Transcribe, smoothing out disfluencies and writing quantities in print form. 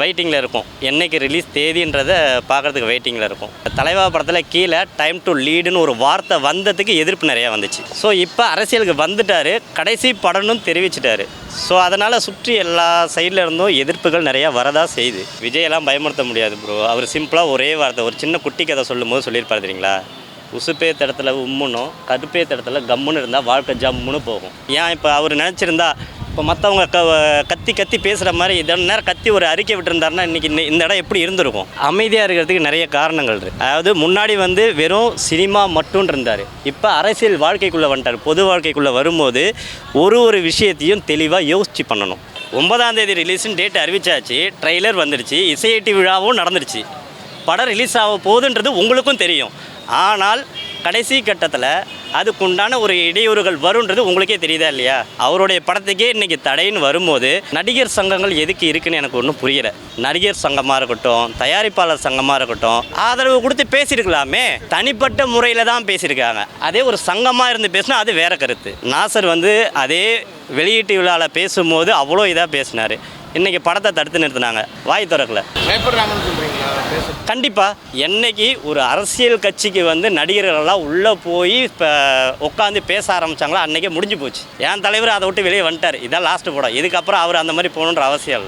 வெயிட்டிங்கில் இருக்கும். என்னைக்கு ரிலீஸ் தேதின்றதை பார்க்குறதுக்கு வெயிட்டிங்கில் இருக்கும். தலைவா படத்தில் கீழே டைம் டு லீடுன்னு ஒரு வார்த்தை வந்ததுக்கு எதிர்ப்பு நிறையா வந்துச்சு. ஸோ இப்போ அரசியலுக்கு வந்துட்டார், கடைசி படம்னு தெரிவிச்சிட்டாரு. ஸோ அதனால் சுற்றி எல்லா சைடில் இருந்தும் எதிர்ப்புகள் நிறையா வரதான் செய்யுது. விஜயெல்லாம் பயமுறுத்த முடியாது ப்ரோ. அவர் சிம்பிளாக ஒரே வார்த்தை, ஒரு சின்ன குட்டி கதை சொல்லும் போது சொல்லியிருப்பாரு தெரியுங்களா, உசுப்பே தடத்தில் உம்முனும் கடுப்பே தடத்தில் கம்முன்னு இருந்தால் வாழ்க்கை ஜம்முன்னு போகும். ஏன் இப்போ அவர் நினச்சிருந்தா இப்போ மற்றவங்க கத்தி கத்தி பேசுகிற மாதிரி இதன் நேரம் கத்தி ஒரு அறிக்கை விட்டுருந்தாருன்னா இன்றைக்கி இந்த இடம் எப்படி இருந்திருக்கும்? அமைதியாக இருக்கிறதுக்கு நிறைய காரணங்கள் இருக்குது. அதாவது முன்னாடி வெறும் சினிமா மட்டும் இருந்தார், இப்போ அரசியல் வாழ்க்கைக்குள்ளே வந்துட்டார். பொது வாழ்க்கைக்குள்ளே வரும்போது ஒரு விஷயத்தையும் தெளிவாக யோசித்து பண்ணணும். 9ஆம் தேதி ரிலீஸ்னு டேட் அறிவிச்சாச்சு, ட்ரெய்லர் வந்துடுச்சு, இசையேட்டி விழாவும் நடந்துடுச்சு, படம் ரிலீஸ் ஆக போகுதுன்றது உங்களுக்கும் தெரியும். ஆனால் கடைசி கட்டத்தில் அதுக்குண்டான ஒரு இடையூறுகள் வருன்றது உங்களுக்கே தெரியுதா இல்லையா? அவருடைய படத்துக்கே இன்றைக்கி தடைன்னு வரும்போது நடிகர் சங்கங்கள் எதுக்கு இருக்குன்னு எனக்கு ஒன்றும் புரியலை. நடிகர் சங்கமாக இருக்கட்டும், தயாரிப்பாளர் சங்கமாக இருக்கட்டும், ஆதரவு கொடுத்து பேசியிருக்கலாமே. தனிப்பட்ட முறையில் தான் பேசியிருக்காங்க. அதே ஒரு சங்கமாக இருந்து பேசினா அது வேறு கருத்து. நாசர் அதே வெளியீட்டு விழாவில் பேசும்போது அவ்வளோ இதாக பேசினார். இன்றைக்கி படத்தை தடுத்து நிறுத்தினாங்க, வாய் திறக்கல. கண்டிப்பாக என்னைக்கு ஒரு அரசியல் கட்சிக்கு நடிகர்களெல்லாம் உள்ளே போய் இப்போ உட்காந்து பேச ஆரம்பித்தாங்களோ அன்றைக்கே முடிஞ்சு போச்சு. என் தலைவர் அதை விட்டு வெளியே வந்துட்டார். இதான் லாஸ்ட்டு படம். இதுக்கப்புறம் அவர் அந்த மாதிரி போகணுன்ற அவசியம் இல்லை.